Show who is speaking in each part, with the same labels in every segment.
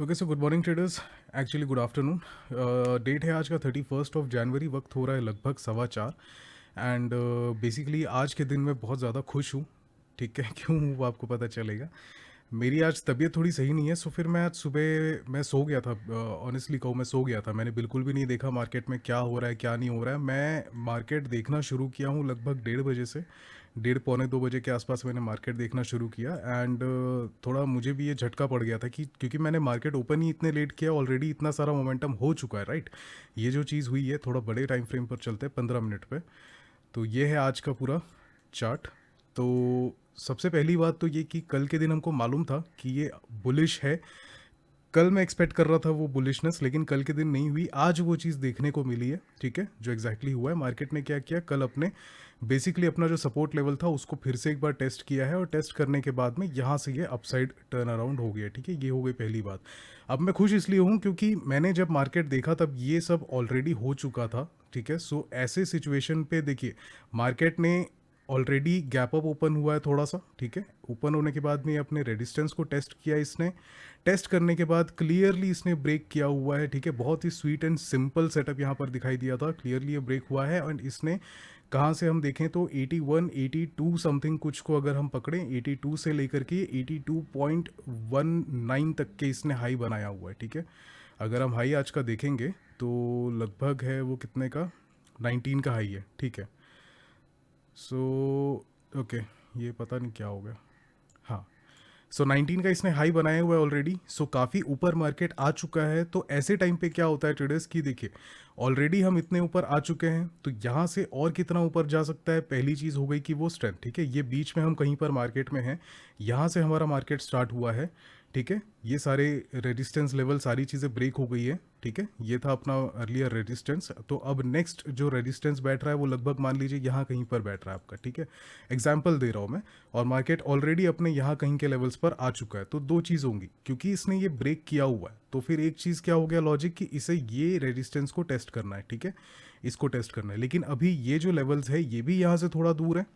Speaker 1: Okay so good morning traders. Actually good afternoon. Date है आज का 31 जनवरी। वक्त हो रहा है लगभग 4:15 एंड बेसिकली आज के दिन मैं बहुत ज़्यादा खुश हूँ। ठीक है क्यों हूँ वो आपको पता चलेगा। मेरी आज तबीयत थोड़ी सही नहीं है, सो फिर मैं आज सुबह मैं सो गया था। ऑनेस्टली कहूँ मैं सो गया था, मैंने बिल्कुल भी नहीं देखा मार्केट में क्या हो रहा है क्या नहीं हो रहा है। मैं मार्केट देखना शुरू किया हूँ लगभग 1:30 बजे से। 1:30 पौने 2 बजे के आसपास मैंने मार्केट देखना शुरू किया एंड थोड़ा मुझे भी ये झटका पड़ गया था कि क्योंकि मैंने मार्केट ओपन ही इतने लेट किया, ऑलरेडी इतना सारा मोमेंटम हो चुका है, राइट। ये जो चीज़ हुई है, थोड़ा बड़े टाइम फ्रेम पर चलते हैं 15 मिनट पे। तो ये है आज का पूरा चार्ट। तो सबसे पहली बात तो ये कि कल के दिन हमको मालूम था कि ये बुलिश है। कल मैं एक्सपेक्ट कर रहा था वो बुलिशनेस, लेकिन कल के दिन नहीं हुई। आज वो चीज़ देखने को मिली है, ठीक है, जो एग्जैक्टली हुआ है। मार्केट ने क्या किया, कल अपने बेसिकली अपना जो सपोर्ट लेवल था उसको फिर से एक बार टेस्ट किया है और टेस्ट करने के बाद में यहाँ से ये अपसाइड टर्न अराउंड हो गया, ठीक है। ये हो गई पहली बात। अब मैं खुश इसलिए हूँ क्योंकि मैंने जब मार्केट देखा तब ये सब ऑलरेडी हो चुका था, ठीक है। सो ऐसे सिचुएशन पे देखिए, मार्केट ने ऑलरेडी गैप अप ओपन हुआ है थोड़ा सा, ठीक है। ओपन होने के बाद में अपने रेजिस्टेंस को टेस्ट किया इसने। टेस्ट करने के बाद क्लियरली इसने ब्रेक किया हुआ है, ठीक है। बहुत ही स्वीट एंड सिंपल सेटअप यहाँ पर दिखाई दिया था, क्लियरली ये ब्रेक हुआ है। एंड इसने कहाँ से हम देखें तो 81 82 समथिंग कुछ को अगर हम पकड़ें, 82 से लेकर के 82.19 तक के इसने हाई बनाया हुआ है, ठीक है। अगर हम हाई आज का देखेंगे तो लगभग है वो कितने का, 19 का हाई है, ठीक है। सो ओके, ये पता नहीं क्या हो गया। हाँ, सो 19 का इसने हाई बनाया हुआ है ऑलरेडी। सो काफ़ी ऊपर मार्केट आ चुका है। तो ऐसे टाइम पे क्या होता है ट्रेडर्स की, देखिए ऑलरेडी हम इतने ऊपर आ चुके हैं, तो यहाँ से और कितना ऊपर जा सकता है। पहली चीज़ हो गई कि वो स्ट्रेंथ, ठीक है। ये बीच में हम कहीं पर मार्केट में हैं, यहाँ से हमारा मार्केट स्टार्ट हुआ है, ठीक है। ये सारे रेजिस्टेंस लेवल सारी चीज़ें ब्रेक हो गई है, ठीक है। ये था अपना अर्लियर रेजिस्टेंस। तो अब नेक्स्ट जो रेजिस्टेंस बैठ रहा है वो लगभग मान लीजिए यहाँ कहीं पर बैठ रहा है आपका, ठीक है। एग्जाम्पल दे रहा हूँ मैं। और मार्केट ऑलरेडी अपने यहाँ कहीं के लेवल्स पर आ चुका है। तो दो चीज़ होंगी, क्योंकि इसने ये ब्रेक किया हुआ है तो फिर एक चीज़ क्या हो गया लॉजिक, कि इसे ये रेजिस्टेंस को टेस्ट करना है, ठीक है। इसको टेस्ट करना है। लेकिन अभी ये जो लेवल्स है ये भी यहाँ से थोड़ा दूर है,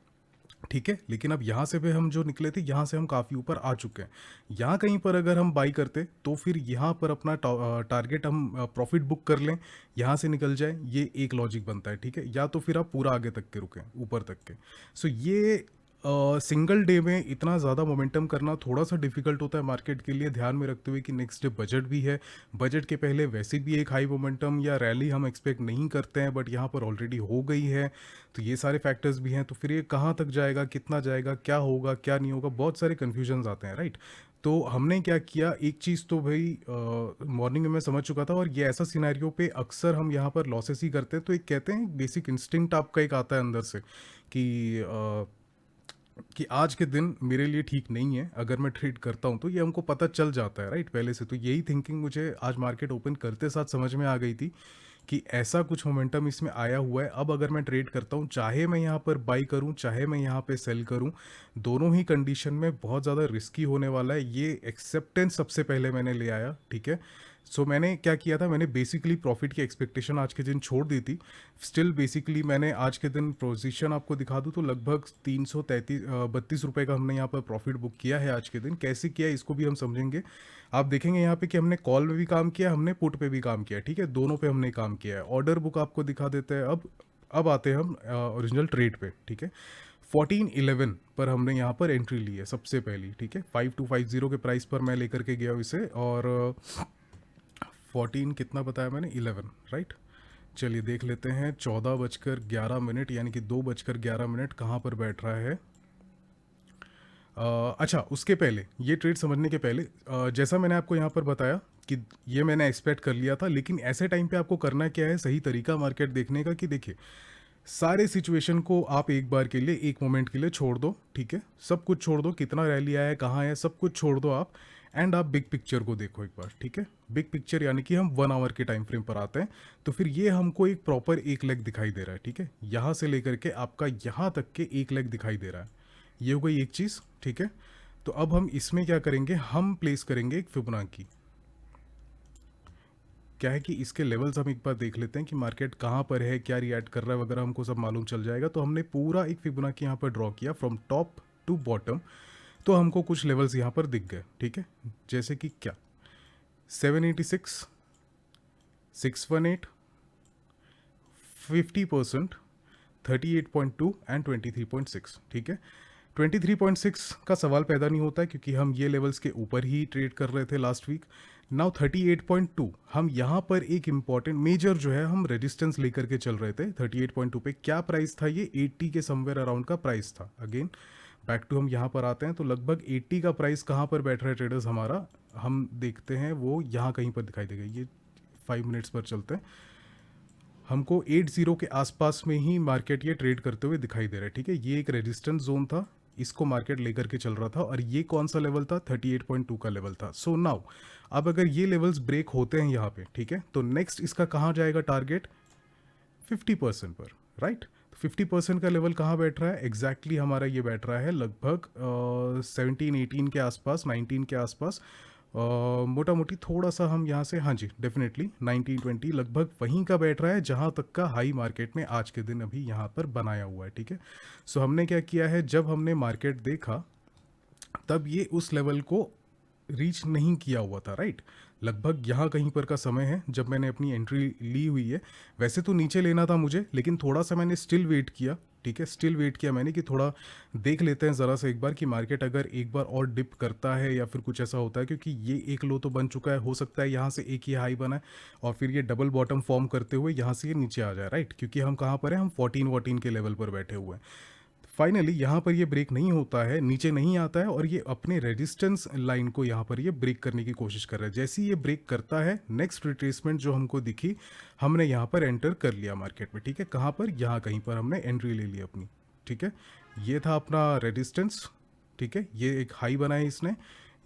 Speaker 1: ठीक है। लेकिन अब यहाँ से भी हम जो निकले थे यहाँ से हम काफ़ी ऊपर आ चुके हैं। यहाँ कहीं पर अगर हम बाई करते तो फिर यहाँ पर अपना टारगेट हम प्रॉफिट बुक कर लें, यहाँ से निकल जाए, ये एक लॉजिक बनता है, ठीक है। या तो फिर आप पूरा आगे तक के रुकें, ऊपर तक के। सो ये सिंगल डे में इतना ज़्यादा मोमेंटम करना थोड़ा सा डिफिकल्ट होता है मार्केट के लिए, ध्यान में रखते हुए कि नेक्स्ट डे बजट भी है। बजट के पहले वैसे भी एक हाई मोमेंटम या रैली हम एक्सपेक्ट नहीं करते हैं, बट यहाँ पर ऑलरेडी हो गई है। तो ये सारे फैक्टर्स भी हैं। तो फिर ये कहाँ तक जाएगा, कितना जाएगा, क्या होगा क्या नहीं होगा, बहुत सारे कन्फ्यूजन्स आते हैं, राइट। तो हमने क्या किया, एक चीज़ तो भाई मॉर्निंग में मैं समझ चुका था, और ये ऐसा सिनेरियो पे अक्सर हम यहाँ पर लॉसेस ही करते हैं। तो एक कहते हैं बेसिक इंस्टिंक्ट आपका एक आता है अंदर से कि आज के दिन मेरे लिए ठीक नहीं है, अगर मैं ट्रेड करता हूँ तो ये हमको पता चल जाता है, राइट, पहले से। तो यही थिंकिंग मुझे आज मार्केट ओपन करते साथ समझ में आ गई थी कि ऐसा कुछ मोमेंटम इसमें आया हुआ है। अब अगर मैं ट्रेड करता हूँ, चाहे मैं यहाँ पर बाई करूँ चाहे मैं यहाँ पे सेल करूँ, दोनों ही कंडीशन में बहुत ज़्यादा रिस्की होने वाला है। ये एक्सेप्टेंस सबसे पहले मैंने ले आया, ठीक है। सो मैंने क्या किया था, मैंने बेसिकली प्रॉफिट की एक्सपेक्टेशन आज के दिन छोड़ दी थी। स्टिल बेसिकली मैंने आज के दिन पोजीशन आपको दिखा दूँ तो लगभग 332 का हमने यहाँ पर प्रॉफिट बुक किया है आज के दिन। कैसे किया इसको भी हम समझेंगे। आप देखेंगे यहाँ पे कि हमने कॉल में भी काम किया, हमने पुट पे भी काम किया, ठीक है। दोनों पे हमने काम किया है। ऑर्डर बुक आपको दिखा देते हैं। अब आते हैं हम ओरिजिनल ट्रेड पे, ठीक है। 1411 पर हमने यहाँ पर एंट्री ली है सबसे पहली, ठीक है। 5250 के प्राइस पर मैं लेकर के गया हूँ इसे। और 14 कितना बताया मैंने, 11, राइट। चलिए देख लेते हैं। 14:11 यानी कि 2:11 कहाँ पर बैठ रहा है। अच्छा, उसके पहले ये ट्रेड समझने के पहले जैसा मैंने आपको यहाँ पर बताया कि ये मैंने एक्सपेक्ट कर लिया था, लेकिन ऐसे टाइम पे आपको करना क्या है, सही तरीका मार्केट देखने का, कि देखिए सारे सिचुएशन को आप एक बार के लिए, एक मोमेंट के लिए छोड़ दो, ठीक है। सब कुछ छोड़ दो, कितना रैली आया है, कहाँ है, सब कुछ छोड़ दो आप। एंड आप बिग पिक्चर को देखो एक बार, ठीक है। बिग पिक्चर यानी कि हम 1 आवर के टाइम फ्रेम पर आते हैं। तो फिर ये हमको एक प्रॉपर एक लेग दिखाई दे रहा है, ठीक है। यहाँ से लेकर के आपका यहाँ तक के एक लेग दिखाई दे रहा है। ये हो गई एक चीज़, ठीक है। तो अब हम इसमें क्या करेंगे, हम प्लेस करेंगे एक फिबोनाची। क्या है कि इसके लेवल्स हम एक बार देख लेते हैं कि मार्केट कहाँ पर है, क्या रिएक्ट कर रहा है वगैरह, हमको सब मालूम चल जाएगा। तो हमने पूरा एक फिबोनाची यहाँ पर ड्रॉ किया फ्रॉम टॉप टू बॉटम। तो हमको कुछ लेवल्स यहाँ पर दिख गए, ठीक है। जैसे कि क्या, 786, 618, 50%, 38.2 एंड 23.6। ठीक है, 23.6 का सवाल पैदा नहीं होता है क्योंकि हम ये लेवल्स के ऊपर ही ट्रेड कर रहे थे लास्ट वीक। नाउ 38.2 हम यहाँ पर एक इम्पॉर्टेंट मेजर जो है हम रेजिस्टेंस लेकर के चल रहे थे 38.2 पे। क्या प्राइस था ये? 80 के समवेयर अराउंड का प्राइस था। अगेन बैक टू हम यहाँ पर आते हैं तो लगभग 80 का प्राइस कहाँ पर बैठ रहा है ट्रेडर्स हमारा, हम देखते हैं वो यहाँ कहीं पर दिखाई देगा। ये 5 मिनट्स पर चलते हैं, हमको 80 के आसपास में ही मार्केट ये ट्रेड करते हुए दिखाई दे रहा है। ठीक है, ये एक रेजिस्टेंस जोन था, इसको मार्केट लेकर के चल रहा था और ये कौन सा लेवल था? 38.2 का लेवल था। सो नाउ अब अगर ये लेवल्स ब्रेक होते हैं यहाँ पे, ठीक है, तो नेक्स्ट इसका कहाँ जाएगा टारगेट? 50% पर, राइट। 50% का लेवल कहाँ बैठ रहा है? एग्जैक्टली हमारा ये बैठ रहा है लगभग 17-18 के आसपास, 19 के आसपास। मोटा मोटी थोड़ा सा हम यहाँ से, हाँ जी डेफिनेटली 19-20 लगभग वहीं का बैठ रहा है जहाँ तक का हाई मार्केट ने आज के दिन अभी यहाँ पर बनाया हुआ है। ठीक है, सो हमने क्या किया है, जब हमने मार्केट देखा तब ये उस लेवल को रीच नहीं किया हुआ था, राइट। लगभग यहाँ कहीं पर का समय है जब मैंने अपनी एंट्री ली हुई है। वैसे तो नीचे लेना था मुझे, लेकिन थोड़ा सा मैंने स्टिल वेट किया। ठीक है, स्टिल वेट किया मैंने कि थोड़ा देख लेते हैं ज़रा सा एक बार कि मार्केट अगर एक बार और डिप करता है या फिर कुछ ऐसा होता है, क्योंकि ये एक लो तो बन चुका है, हो सकता है यहाँ से एक ही हाई बना है और फिर ये डबल बॉटम फॉर्म करते हुए यहाँ से ये नीचे आ जाए, राइट। क्योंकि हम कहाँ पर हैं, हम 14 के लेवल पर बैठे हुए हैं। फाइनली यहाँ पर ये ब्रेक नहीं होता है, नीचे नहीं आता है और ये अपने रेजिस्टेंस लाइन को यहाँ पर ये ब्रेक करने की कोशिश कर रहा है। जैसे ही ये ब्रेक करता है, नेक्स्ट रिट्रेसमेंट जो हमको दिखी, हमने यहाँ पर एंटर कर लिया मार्केट में। ठीक है, कहाँ पर? यहाँ कहीं पर हमने एंट्री ले ली अपनी। ठीक है, ये था अपना रेजिस्टेंस। ठीक है, ये एक हाई बनाया इसने,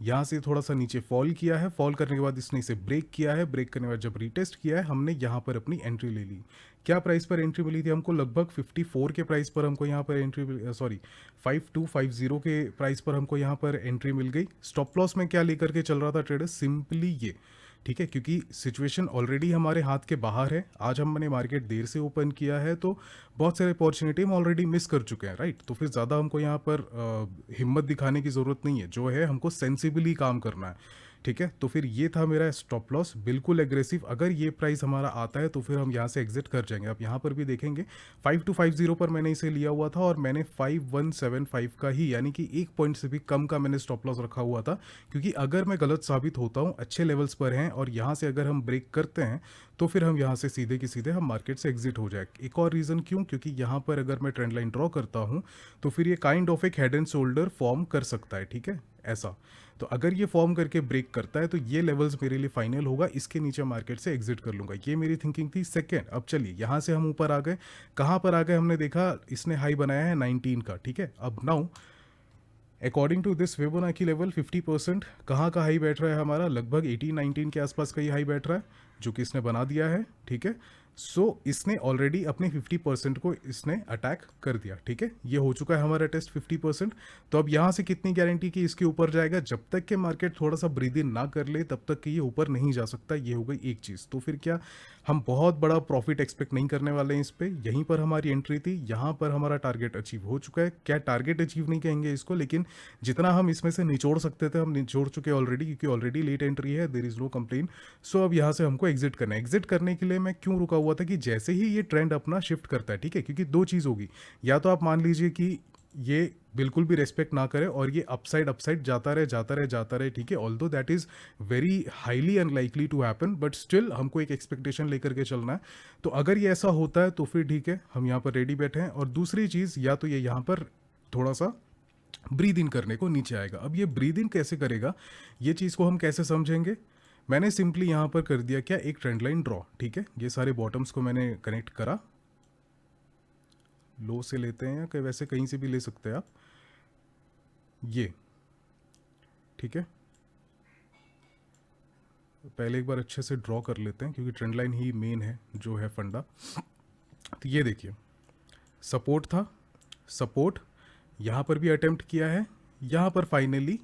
Speaker 1: यहाँ से थोड़ा सा नीचे फॉल किया है, फॉल करने के बाद इसने इसे ब्रेक किया है, ब्रेक करने के बाद जब रीटेस्ट किया है, हमने यहाँ पर अपनी एंट्री ले ली। क्या प्राइस पर एंट्री मिली थी हमको? लगभग 54 के प्राइस पर हमको यहाँ पर एंट्री, सॉरी 5250 के प्राइस पर हमको यहाँ पर एंट्री मिल गई। स्टॉप लॉस में क्या लेकर के चल रहा था ट्रेडर? सिंपली ये। ठीक है, क्योंकि सिचुएशन ऑलरेडी हमारे हाथ के बाहर है। आज हमने मार्केट देर से ओपन किया है तो बहुत सारे अपॉर्चुनिटी हम ऑलरेडी मिस कर चुके हैं, राइट। तो फिर ज़्यादा हमको यहाँ पर हिम्मत दिखाने की ज़रूरत नहीं है, जो है हमको सेंसिबली काम करना है। ठीक है, तो फिर ये था मेरा स्टॉप लॉस, बिल्कुल एग्रेसिव। अगर ये प्राइस हमारा आता है तो फिर हम यहाँ से एग्जिट कर जाएंगे। आप यहाँ पर भी देखेंगे 5250 पर मैंने इसे लिया हुआ था और मैंने 5175 का ही, यानी कि 1 पॉइंट से भी कम का मैंने स्टॉप लॉस रखा हुआ था। क्योंकि अगर मैं गलत साबित होता हूँ, अच्छे लेवल्स पर हैं और यहाँ से अगर हम ब्रेक करते हैं तो फिर हम यहाँ से सीधे की सीधे हम मार्केट से एग्जिट हो जाए। एक और रीज़न क्यों? क्योंकि यहाँ पर अगर मैं ट्रेंड लाइन ड्रॉ करता हूँ तो फिर ये काइंड ऑफ एक हेड एंड शोल्डर फॉर्म कर सकता है। ठीक है, ऐसा। तो अगर ये फॉर्म करके ब्रेक करता है तो ये लेवल्स मेरे लिए फाइनल होगा, इसके नीचे मार्केट से एग्जिट कर लूँगा। ये मेरी थिंकिंग थी। सेकेंड, अब चलिए यहाँ से हम ऊपर आ गए। कहाँ पर आ गए? हमने देखा इसने हाई बनाया है 19 का। ठीक है, अब now according to this Fibonacci level 50% कहाँ का हाई बैठ रहा है हमारा? लगभग 18-19 के आसपास का ही हाई बैठ रहा है, जो कि इसने बना दिया है। ठीक है, सो इसने ऑलरेडी अपने 50% को इसने अटैक कर दिया। ठीक है, ये हो चुका है हमारा टेस्ट 50%। तो अब यहाँ से कितनी गारंटी कि इसके ऊपर जाएगा? जब तक कि मार्केट थोड़ा सा ब्रीद इन ना कर ले तब तक कि ये ऊपर नहीं जा सकता। ये हो गई एक चीज़। तो फिर क्या हम बहुत बड़ा प्रॉफिट एक्सपेक्ट नहीं करने वाले हैं इस पर। यहीं पर हमारी एंट्री थी, यहाँ पर हमारा टारगेट अचीव हो चुका है। क्या टारगेट अचीव नहीं कहेंगे इसको, लेकिन जितना हम इसमें से निचोड़ सकते थे हम निचोड़ चुके ऑलरेडी, क्योंकि ऑलरेडी लेट एंट्री है, देयर इज़ नो कंप्लेन। सो अब यहाँ से हमको एग्जिट करना है। एग्जिट करने के लिए मैं क्यों रुका हुआ था कि जैसे ही ये ट्रेंड अपना शिफ्ट करता है, ठीक है, क्योंकि दो चीज़ होगी, या तो आप मान लीजिए कि ये बिल्कुल भी रेस्पेक्ट ना करे और ये अपसाइड जाता रहे। ठीक है, although that is very highly unlikely to happen, but still हमको एक एक्सपेक्टेशन लेकर के चलना है। तो अगर ये ऐसा होता है तो फिर ठीक है, हम यहाँ पर रेडी बैठे हैं। और दूसरी चीज़, या तो ये यहाँ पर थोड़ा सा ब्रीद इन करने को नीचे आएगा। अब ये ब्रीद इन कैसे करेगा, ये चीज़ को हम कैसे समझेंगे? मैंने सिंपली यहाँ पर कर दिया क्या, एक ट्रेंड लाइन ड्रॉ। ठीक है, ये सारे बॉटम्स को मैंने कनेक्ट करा, लो से लेते हैं या वैसे कहीं से भी ले सकते हैं आप, ये। ठीक है, पहले एक बार अच्छे से ड्रॉ कर लेते हैं क्योंकि ट्रेंड लाइन ही मेन है जो है फंडा। तो ये देखिए, सपोर्ट था, सपोर्ट यहाँ पर भी अटेम्प्ट किया है, यहाँ पर फाइनली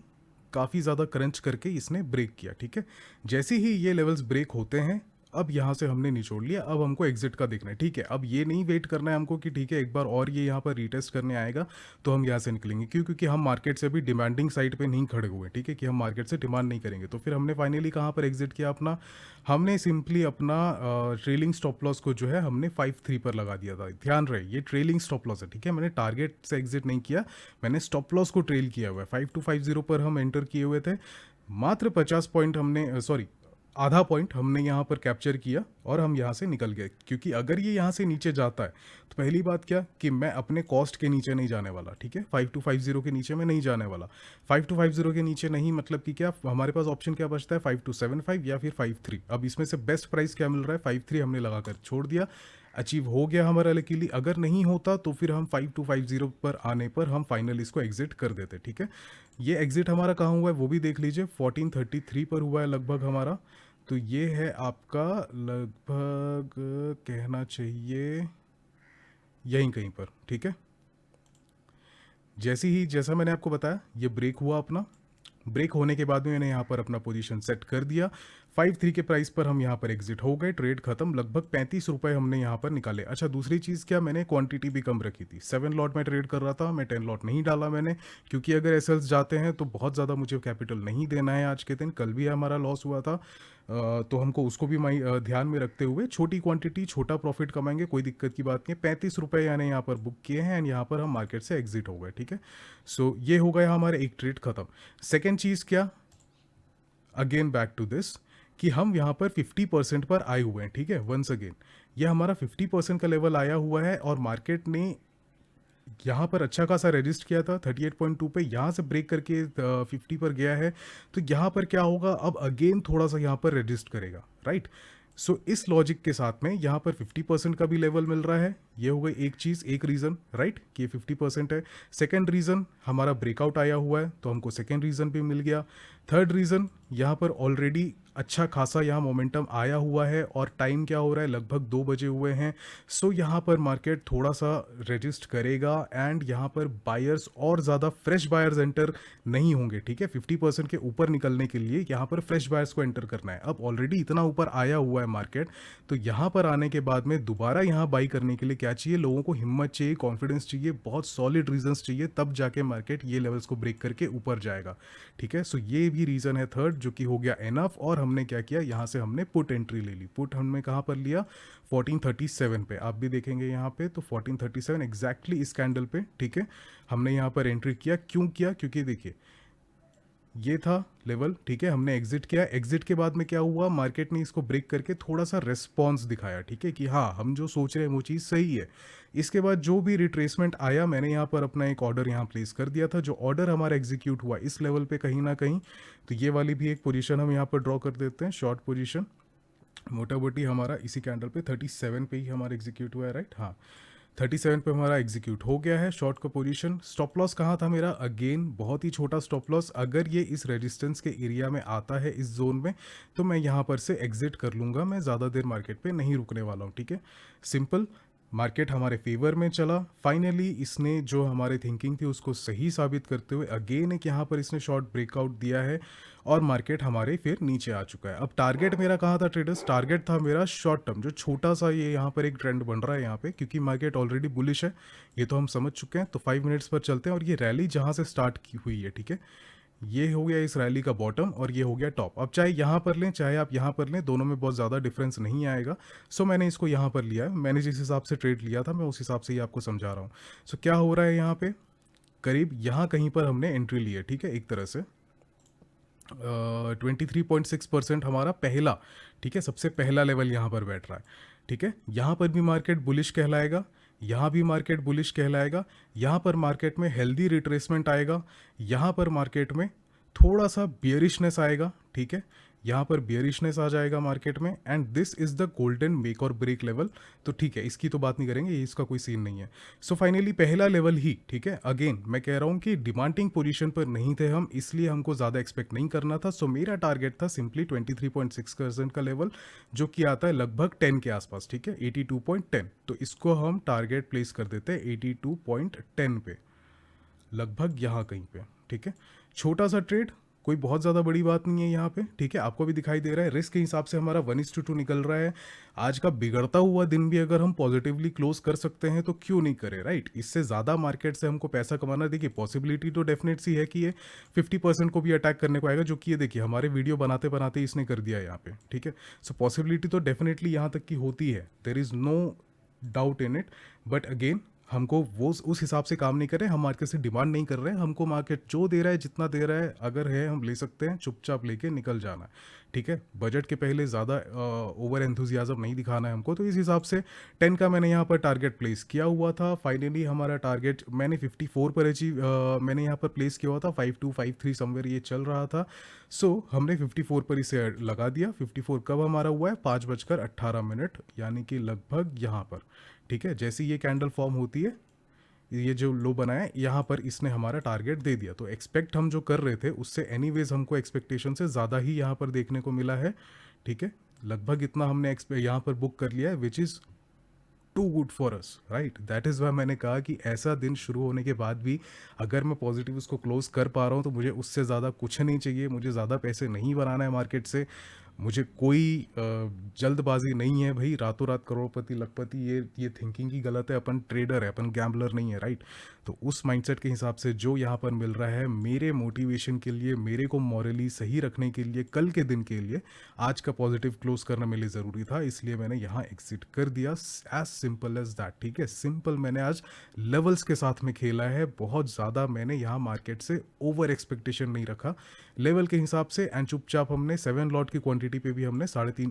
Speaker 1: काफ़ी ज़्यादा क्रंच करके इसने ब्रेक किया। ठीक है, जैसे ही ये लेवल्स ब्रेक होते हैं अब यहाँ से हमने निचोड़ लिया, अब हमको एग्जिट का देखना है, ठीक है। अब ये नहीं वेट करना है हमको कि ठीक है एक बार और ये यहाँ पर रीटेस्ट करने आएगा तो हम यहाँ से निकलेंगे, क्यों? क्योंकि हम मार्केट से अभी डिमांडिंग साइड पे नहीं खड़े हुए, ठीक है, कि हम मार्केट से डिमांड नहीं करेंगे। तो फिर हमने फाइनली कहाँ पर एग्जिट किया अपना, हमने सिंपली अपना ट्रेलिंग स्टॉप लॉस को जो है हमने 5-3 पर लगा दिया था। ध्यान रहे ये ट्रेलिंग स्टॉप लॉस है, ठीक है, मैंने टारगेट से एग्जिट नहीं किया, मैंने स्टॉप लॉस को ट्रेल किया हुआ है। 5250 पर हम एंटर किए हुए थे, मात्र 50 पॉइंट हमने, सॉरी आधा पॉइंट हमने यहाँ पर कैप्चर किया और हम यहाँ से निकल गए। क्योंकि अगर ये यहाँ से नीचे जाता है तो पहली बात क्या कि मैं अपने कॉस्ट के नीचे नहीं जाने वाला, ठीक है, 5250 के नीचे मैं नहीं जाने वाला। 5250 के नीचे नहीं मतलब कि क्या, हमारे पास ऑप्शन क्या बचता है, 5275 या फिर 53। अब इसमें से बेस्ट प्राइस क्या मिल रहा है, 53 हमने लगा कर छोड़ दिया, अचीव हो गया हमारा लकीली। अगर नहीं होता तो फिर हम 5250 पर आने पर हम फाइनली इसको एग्जिट कर देते, ठीक है। ये एग्जिट हमारा कहाँ हुआ है वो भी देख लीजिए, 1433 पर हुआ है लगभग हमारा। तो ये है आपका लगभग कहना चाहिए यहीं कहीं पर, ठीक है। जैसा मैंने आपको बताया ये ब्रेक हुआ अपना, ब्रेक होने के बाद में मैंने यहाँ पर अपना पोजीशन सेट कर दिया। 53 के प्राइस पर हम यहाँ पर एग्जिट हो गए, ट्रेड खत्म, लगभग 35 रुपए हमने यहाँ पर निकाले। अच्छा दूसरी चीज़ क्या, मैंने क्वांटिटी भी कम रखी थी, 7 लॉट में ट्रेड कर रहा था, मैं 10 लॉट नहीं डाला मैंने, क्योंकि अगर एसएल्स जाते हैं तो बहुत ज़्यादा मुझे कैपिटल नहीं देना है आज के दिन। कल भी हमारा लॉस हुआ था, तो हमको उसको भी ध्यान में रखते हुए छोटी क्वांटिटी छोटा प्रॉफिट कमाएंगे, कोई दिक्कत की बात नहीं है। 35 रुपये यानी यहाँ पर बुक किए हैं एंड यहाँ पर हम मार्केट से एग्जिट हो गए, ठीक है। सो ये हो गया हमारे एक ट्रेड खत्म। सेकेंड चीज़ क्या, अगेन बैक टू दिस कि हम यहाँ पर 50% पर आए हुए हैं, ठीक है। वंस अगेन ये हमारा 50% का लेवल आया हुआ है और मार्केट ने यहाँ पर अच्छा खासा रजिस्ट किया था 38.2 पे, यहाँ से ब्रेक करके 50 पर गया है। तो यहाँ पर क्या होगा, अब अगेन थोड़ा सा यहाँ पर रजिस्ट करेगा, राइट। सो इस लॉजिक के साथ में यहाँ पर 50% का भी लेवल मिल रहा है, ये हो गई एक चीज़, एक रीज़न, राइट, कि 50% है। सेकेंड रीज़न हमारा ब्रेकआउट आया हुआ है तो हमको सेकेंड रीज़न भी मिल गया। थर्ड रीज़न यहाँ पर ऑलरेडी अच्छा खासा यहाँ मोमेंटम आया हुआ है और टाइम क्या हो रहा है, लगभग 2 बजे हुए हैं। सो यहाँ पर मार्केट थोड़ा सा रजिस्ट करेगा एंड यहाँ पर बायर्स और ज़्यादा फ्रेश बायर्स एंटर नहीं होंगे, ठीक है। 50% के ऊपर निकलने के लिए यहाँ पर फ्रेश बायर्स को एंटर करना है। अब ऑलरेडी इतना ऊपर आया हुआ है मार्केट, तो यहाँ पर आने के बाद में दोबारा यहाँ बाई करने के लिए क्या चाहिए, लोगों को हिम्मत चाहिए, कॉन्फिडेंस चाहिए, बहुत सॉलिड रीजंस चाहिए, तब जाके मार्केट ये लेवल्स को ब्रेक करके ऊपर जाएगा, ठीक है। सो ये भी रीज़न है थर्ड, जो कि हो गया एनफ। और हमने क्या किया, यहाँ से हमने पुट एंट्री ले ली। पुट हमने कहाँ पर लिया, 1437 पे, आप भी देखेंगे यहाँ पे, तो 1437 एग्जैक्टली इस कैंडल पे, ठीक है, हमने यहाँ पर एंट्री किया। क्यों किया, क्योंकि देखिए ये था लेवल, ठीक है, हमने एग्जिट किया। एग्जिट के बाद में क्या हुआ, मार्केट ने इसको ब्रेक करके थोड़ा सा रेस्पॉन्स दिखाया, ठीक है, कि हाँ हम जो सोच रहे हैं वो चीज़ सही है। इसके बाद जो भी रिट्रेसमेंट आया, मैंने यहाँ पर अपना एक ऑर्डर यहाँ प्लेस कर दिया था, जो ऑर्डर हमारा एग्जीक्यूट हुआ इस लेवल पे कहीं ना कहीं। तो ये वाली भी एक पोजीशन हम यहाँ पर ड्रॉ कर देते हैं, शॉर्ट पोजीशन, मोटा मोटी हमारा इसी कैंडल पे 37 पे ही हमारा एग्जीक्यूट हुआ है, राइट, हाँ 37 पे हमारा एग्जीक्यूट हो गया है शॉर्ट का पोजीशन। स्टॉप लॉस कहाँ था मेरा, अगेन बहुत ही छोटा स्टॉप लॉस, अगर ये इस रेजिस्टेंस के एरिया में आता है, इस जोन में, तो मैं यहाँ पर से एग्जिट कर लूँगा, मैं ज़्यादा देर मार्केट पे नहीं रुकने वाला हूँ, ठीक है, सिंपल। मार्केट हमारे फेवर में चला, फाइनली इसने जो हमारे थिंकिंग थी उसको सही साबित करते हुए अगेन एक यहाँ पर इसने शॉर्ट ब्रेकआउट दिया है और मार्केट हमारे फिर नीचे आ चुका है। अब टारगेट मेरा कहाँ था ट्रेडर्स, टारगेट था मेरा शॉर्ट टर्म, जो छोटा सा ये यहाँ पर एक ट्रेंड बन रहा है यहाँ पे, क्योंकि मार्केट ऑलरेडी बुलिश है, ये तो हम समझ चुके हैं। तो 5 मिनट्स पर चलते हैं और ये रैली जहाँ से स्टार्ट की हुई है, ठीक है, ये हो गया इस रैली का बॉटम और ये हो गया टॉप। अब चाहे यहाँ पर लें चाहे आप यहाँ पर लें, दोनों में बहुत ज़्यादा डिफरेंस नहीं आएगा। सो मैंने इसको यहाँ पर लिया है, मैंने जिस हिसाब से ट्रेड लिया था मैं उस हिसाब से ही आपको समझा रहा हूँ। सो क्या हो रहा है यहाँ पे, करीब यहाँ कहीं पर हमने एंट्री ली है, ठीक है, एक तरह से 23.6% हमारा पहला, ठीक है, सबसे पहला लेवल यहाँ पर बैठ रहा है, ठीक है। यहाँ पर भी मार्केट बुलिश कहलाएगा, यहाँ भी मार्केट बुलिश कहलाएगा, यहाँ पर मार्केट में हेल्दी रिट्रेसमेंट आएगा, यहाँ पर मार्केट में थोड़ा सा बियरिशनेस आएगा, ठीक है, यहाँ पर बियरिशनेस आ जाएगा मार्केट में, and this is the golden make और ब्रेक लेवल। तो ठीक है, इसकी तो बात नहीं करेंगे, इसका कोई सीन नहीं है। सो फाइनली पहला लेवल ही, ठीक है, अगेन मैं कह रहा हूँ कि डिमांडिंग पोजीशन पर नहीं थे हम, इसलिए हमको ज़्यादा एक्सपेक्ट नहीं करना था। सो मेरा टारगेट था सिंपली 23.6% का लेवल, जो कि आता है लगभग 10 के आसपास, ठीक है, 82.10। तो इसको हम टारगेट प्लेस कर देते हैं 82.10 पे, लगभग यहाँ कहीं पे, ठीक है। छोटा सा ट्रेड, कोई बहुत ज़्यादा बड़ी बात नहीं है यहाँ पे, ठीक है। आपको भी दिखाई दे रहा है रिस्क के हिसाब से हमारा 1:2 निकल रहा है। आज का बिगड़ता हुआ दिन भी अगर हम पॉजिटिवली क्लोज कर सकते हैं तो क्यों नहीं करें, राइट। इससे ज़्यादा मार्केट से हमको पैसा कमाना, देखिए पॉसिबिलिटी तो डेफिनेट सी है कि ये 50% को भी अटैक करने को आएगा, जो कि ये देखिए हमारे वीडियो बनाते बनाते इसने कर दिया यहाँ पे, ठीक है। सो पॉसिबिलिटी तो डेफिनेटली यहाँ तक की होती है, there is no doubt in it. But again हमको वो उस हिसाब से काम नहीं कर रहे हैं, हम मार्केट से डिमांड नहीं कर रहे हैं। हमको मार्केट जो दे रहा है, जितना दे रहा है, अगर है हम ले सकते हैं, चुपचाप लेके निकल जाना है, ठीक है। बजट के पहले ज़्यादा ओवर एंथुजियाज्म नहीं दिखाना है हमको। तो इस हिसाब से 10 का मैंने यहाँ पर टारगेट प्लेस किया हुआ था। फाइनली हमारा टारगेट मैंने 54 पर मैंने यहाँ पर प्लेस किया हुआ था। 5253 समवेयर ये चल रहा था। सो हमने 54 पर इसे लगा दिया। 54 कब हमारा हुआ है? 5:18, यानी कि लगभग यहाँ पर, ठीक है। जैसे ये कैंडल फॉर्म होती है, ये जो लो बनाया है यहाँ पर, इसने हमारा टारगेट दे दिया। तो एक्सपेक्ट हम जो कर रहे थे उससे एनीवेज हमको एक्सपेक्टेशन से ज़्यादा ही यहाँ पर देखने को मिला है, ठीक है। लगभग इतना हमने यहाँ पर बुक कर लिया है, which is too good for us, right. That is why मैंने कहा कि ऐसा दिन शुरू होने के बाद भी अगर मैं पॉजिटिव उसको क्लोज कर पा रहा हूँ तो मुझे उससे ज़्यादा कुछ नहीं चाहिए। मुझे ज़्यादा पैसे नहीं बनाना है मार्केट से, मुझे कोई जल्दबाजी नहीं है भाई, रातों रात करोड़पति लखपति, ये थिंकिंग ही गलत है। अपन ट्रेडर है, अपन गैम्बलर नहीं है, राइट। तो उस माइंडसेट के हिसाब से जो यहाँ पर मिल रहा है मेरे मोटिवेशन के लिए, मेरे को मॉरली सही रखने के लिए, कल के दिन के लिए, आज का पॉजिटिव क्लोज करना मेरे लिए ज़रूरी था, इसलिए मैंने यहाँ एग्जिट कर दिया। एज सिंपल एज दैट, ठीक है। सिंपल मैंने आज लेवल्स के साथ में खेला है, बहुत ज़्यादा मैंने यहाँ मार्केट से ओवर एक्सपेक्टेशन नहीं रखा लेवल के हिसाब से। एंड चुपचाप हमने 7 लॉट की क्वांटिटी पे भी हमने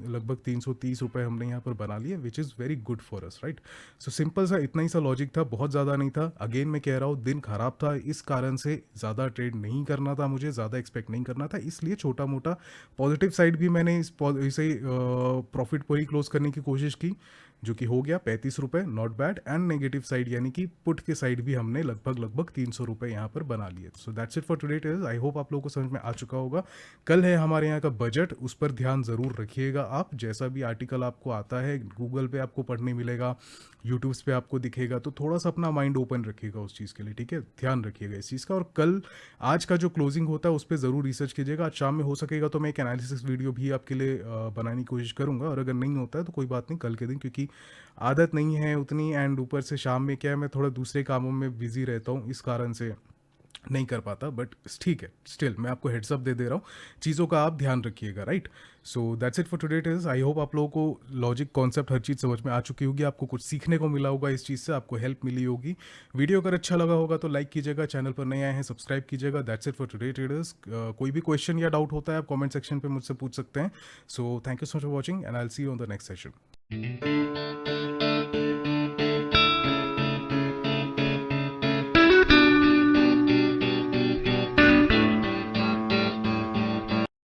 Speaker 1: लगभग 330 रुपए हमने यहाँ पर बना लिए, which is very good for us, right. So simple सा इतना ही सा लॉजिक था, बहुत ज़्यादा नहीं था। अगेन मैं कह रहा हूँ दिन खराब था, इस कारण से ज़्यादा ट्रेड नहीं करना था मुझे, ज़्यादा एक्सपेक्ट नहीं करना था, इसलिए छोटा मोटा पॉजिटिव साइड भी मैंने इसे प्रॉफिट पर ही क्लोज करने की कोशिश की, जो कि हो गया 35 रुपये, not bad. And negative side यानी कि पुट के साइड भी हमने लगभग 300 रुपये यहाँ पर बना लिए। So that's it for today it is. I hope आप लोगों को समझ में आ चुका होगा। कल है हमारे यहाँ का बजट, उस पर ध्यान ज़रूर रखिएगा आप। जैसा भी आर्टिकल आपको आता है, गूगल पे आपको पढ़ने मिलेगा, यूट्यूब पे आपको दिखेगा, तो थोड़ा सा अपना माइंड ओपन रखिएगा उस चीज़ के लिए, ठीक है। ध्यान रखिएगा इस चीज़ का। और कल आज का जो क्लोजिंग होता है उस पर ज़रूर रिसर्च कीजिएगा। आज शाम में हो सकेगा तो मैं एक एनालिसिस वीडियो भी आपके लिए बनाने की कोशिश करूँगा, और अगर नहीं होता है तो कोई बात नहीं, कल के दिन, क्योंकि आदत नहीं है उतनी, एंड ऊपर से शाम में क्या है, मैं थोड़ा दूसरे कामों में बिजी रहता हूँ, इस कारण से नहीं कर पाता। बट ठीक है, स्टिल मैं आपको हेड्सअप दे रहा हूँ, चीज़ों का आप ध्यान रखिएगा, right. So that's it for today it is. I hope आप लोगों को लॉजिक, कॉन्सेप्ट, हर चीज़ समझ में आ चुकी होगी, आपको कुछ सीखने को मिला होगा इस चीज़ से, आपको हेल्प मिली होगी। वीडियो अगर अच्छा लगा होगा तो लाइक कीजिएगा, चैनल पर नए आए हैं सब्सक्राइब कीजिएगा। That's it for today it is. कोई भी क्वेश्चन या डाउट होता है आप कॉमेंट सेक्शन पर मुझसे पूछ सकते हैं। So thank you so much for watching and I will see you on the next session.